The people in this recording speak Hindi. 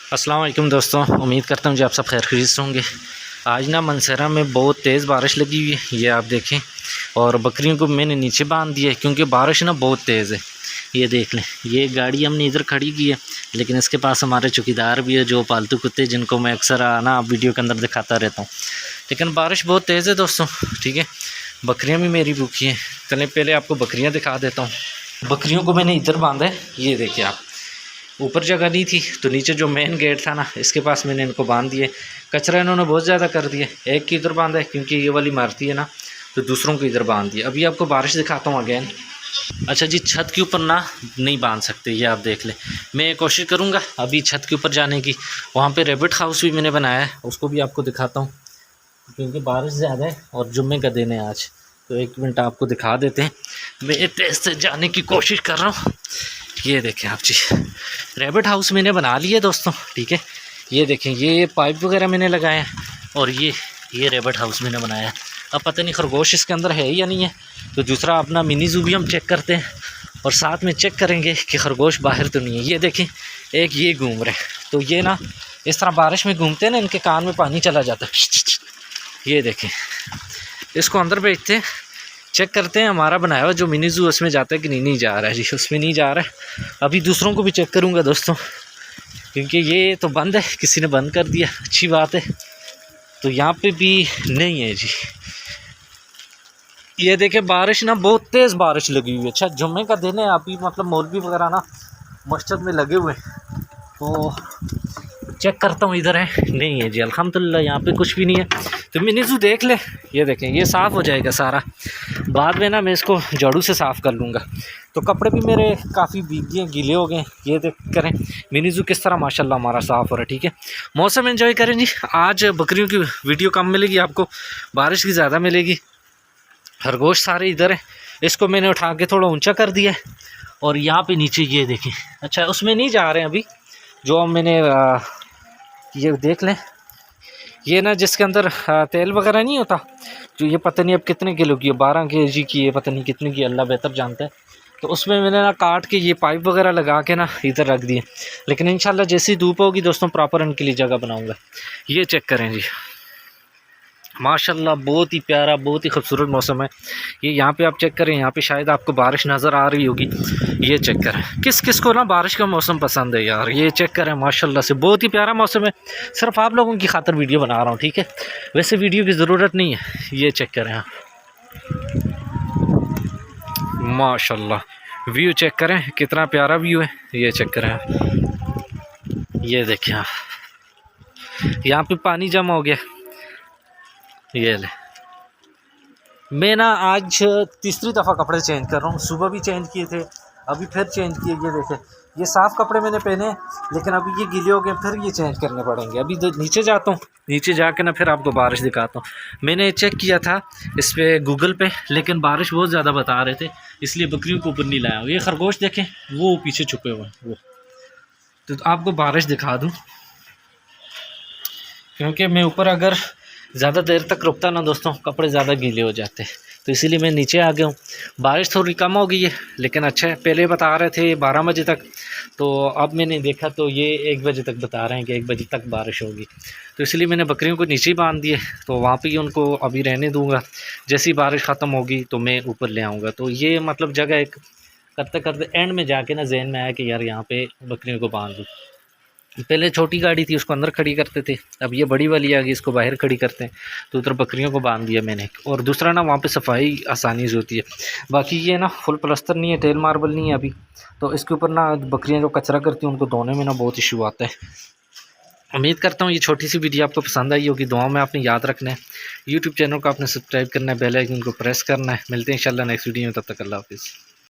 अस्सलाम वालेकुम दोस्तों, उम्मीद करता हूँ जी आप सब खैर खरीद से होंगे। आज ना मनसरा में बहुत तेज़ बारिश लगी हुई है, ये आप देखें। और बकरियों को मैंने नीचे बांध दिया है क्योंकि बारिश ना बहुत तेज़ है। ये देख लें, ये गाड़ी हमने इधर खड़ी की है, लेकिन इसके पास हमारे चौकीदार भी है जो पालतू कुत्ते जिनको मैं अक्सर ना वीडियो के अंदर दिखाता रहता हूँ। लेकिन बारिश बहुत तेज़ है दोस्तों, ठीक है। बकरियाँ भी मेरी भूखी हैं। चलें पहले आपको बकरियाँ दिखा देता हूँ। बकरियों को मैंने इधर बांधा है, ये देखिए आप। ऊपर जगह नहीं थी तो नीचे जो मेन गेट था ना, इसके पास मैंने इनको बांध दिए। कचरा इन्होंने बहुत ज़्यादा कर दिया, एक की इधर बांधा है क्योंकि ये वाली मारती है ना, तो दूसरों को इधर बांध दिया। अभी आपको बारिश दिखाता हूँ अगेन। अच्छा जी, छत के ऊपर ना नहीं बांध सकते, ये आप देख लें। मैं कोशिश करूँगा अभी छत के ऊपर जाने की। वहाँ पर रैबिट हाउस भी मैंने बनाया है, उसको भी आपको दिखाता हूँ क्योंकि बारिश ज़्यादा है और जुम्मे का दिन है आज। तो एक मिनट आपको दिखा देते हैं। मैं तेज़ से जाने की कोशिश कर रहा हूँ। ये देखें आप जी, रैबिट हाउस मैंने बना लिया दोस्तों, ठीक है। ये देखें, ये पाइप वगैरह मैंने लगाए हैं और ये रैबिट हाउस मैंने बनाया है। अब पता नहीं खरगोश इसके अंदर है या नहीं है, तो दूसरा अपना मिनी ज़ू भी हम चेक करते हैं और साथ में चेक करेंगे कि खरगोश बाहर तो नहीं है। ये देखें, एक ये घूम रहे, तो ये ना इस तरह बारिश में घूमते हैं ना, इनके कान में पानी चला जाता है। ये देखें, इसको अंदर भेजते हैं, चेक करते हैं हमारा बनाया हुआ जो मिनी ज़ू उसमें जाता है कि नहीं जा रहा है जी, उसमें नहीं जा रहा है। अभी दूसरों को भी चेक करूँगा दोस्तों, क्योंकि ये तो बंद है, किसी ने बंद कर दिया, अच्छी बात है। तो यहाँ पे भी नहीं है जी। ये देखें, बारिश ना बहुत तेज़ बारिश लगी हुई है। अच्छा, जुम्मे का दिन है, अभी मतलब मौलवी वगैरह ना मस्जिद में लगे हुए हैं, तो चेक करता हूँ इधर है नहीं है जी। अल्हम्दुलिल्लाह यहाँ पे कुछ भी नहीं है। तो मिनी ज़ू देख ले। ये देखें, ये साफ़ हो जाएगा सारा, बाद में ना मैं इसको झाड़ू से साफ़ कर लूँगा। तो कपड़े भी मेरे काफ़ी भीगे गीले हो गए। ये देख करें मिनी ज़ू किस तरह माशाल्लाह हमारा साफ़ हो रहा है, ठीक है। मौसम एंजॉय करें जी। आज बकरियों की वीडियो कम मिलेगी आपको, बारिश की ज़्यादा मिलेगी। खरगोश सारे इधर है, इसको मैंने उठा के थोड़ा ऊँचा कर दिया है। और यहाँ पर नीचे ये देखें, अच्छा उसमें नहीं जा रहे हैं अभी, जो मैंने ये देख लें, ये ना जिसके अंदर तेल वगैरह नहीं होता, जो ये पता नहीं अब कितने किलो की है, 12 kg की है, पता नहीं कितने की, अल्लाह बेहतर जानता है। तो उसमें मैंने ना काट के ये पाइप वगैरह लगा के ना इधर रख दिए। लेकिन इंशाल्लाह जैसी धूप होगी दोस्तों, प्रॉपर इनके लिए जगह बनाऊंगा। ये चेक करें जी, माशाल्लाह बहुत ही प्यारा, बहुत ही खूबसूरत मौसम है ये। यहाँ पे आप चेक करें, यहाँ पे शायद आपको बारिश नज़र आ रही होगी। ये चेक करें, किस किस को ना बारिश का मौसम पसंद है यार। ये चेक करें, माशाल्लाह से बहुत ही प्यारा मौसम है। सिर्फ आप लोगों की खातिर वीडियो बना रहा हूँ, ठीक है, वैसे वीडियो की ज़रूरत नहीं है। ये चेक करें आप, माशाल्लाह व्यू चेक करें, कितना प्यारा व्यू है। ये चेक करें आप, ये देखें आप, यहाँ पे पानी जमा हो गया। ये ले, मैं ना आज तीसरी दफ़ा कपड़े चेंज कर रहा हूँ। सुबह भी चेंज किए थे, अभी फिर चेंज किए। ये देखें, ये साफ़ कपड़े मैंने पहने, लेकिन अभी ये गीले हो गए, फिर ये चेंज करने पड़ेंगे। अभी तो नीचे जाता हूँ, नीचे जाके ना फिर आपको बारिश दिखाता हूँ। मैंने चेक किया था इस पर गूगल पे, लेकिन बारिश बहुत ज़्यादा बता रहे थे, इसलिए बकरियों को ऊपर नहीं लाया हूँ। ये खरगोश देखें, वो पीछे छुपे हुए हैं वो। तो आपको बारिश दिखा दूँ, क्योंकि मैं ऊपर अगर ज़्यादा देर तक रुकता ना दोस्तों, कपड़े ज़्यादा गीले हो जाते हैं, तो इसीलिए मैं नीचे आ गया हूँ। बारिश थोड़ी कम हो गई है, लेकिन अच्छा है। पहले बता रहे थे 12 बजे तक, तो अब मैंने देखा तो ये 1 बजे तक बता रहे हैं कि 1 बजे तक बारिश होगी। तो इसलिए मैंने बकरियों को नीचे ही बांध दिए, तो वहाँ पे ही उनको अभी रहने दूँगा। जैसी बारिश ख़त्म होगी तो मैं ऊपर ले आऊँगा। तो ये मतलब जगह एक करते करते एंड में जाके ना जहन में आया कि यार यहाँ पर बकरियों को बांध दूँ। पहले छोटी गाड़ी थी, उसको अंदर खड़ी करते थे, अब ये बड़ी वाली आ गई, इसको बाहर खड़ी करते हैं। तो उधर बकरियों को बांध दिया मैंने। और दूसरा ना वहाँ पे सफाई आसानी से होती है। बाकी ये ना फुल प्लास्टर नहीं है, टेल मार्बल नहीं है अभी, तो इसके ऊपर ना बकरियाँ जो कचरा करती हैं उनको धोने में ना बहुत इशू आता है। उम्मीद करता हूँ ये छोटी सी वीडियो आपको पसंद आई होगी। दुआ में आपने याद रखना है, यूट्यूब चैनल को आपने सब्सक्राइब करना है, बेल आइकन को प्रेस करना है। मिलते हैं इंशाल्लाह नेक्स्ट वीडियो में, तब तक अल्लाह हाफिज़।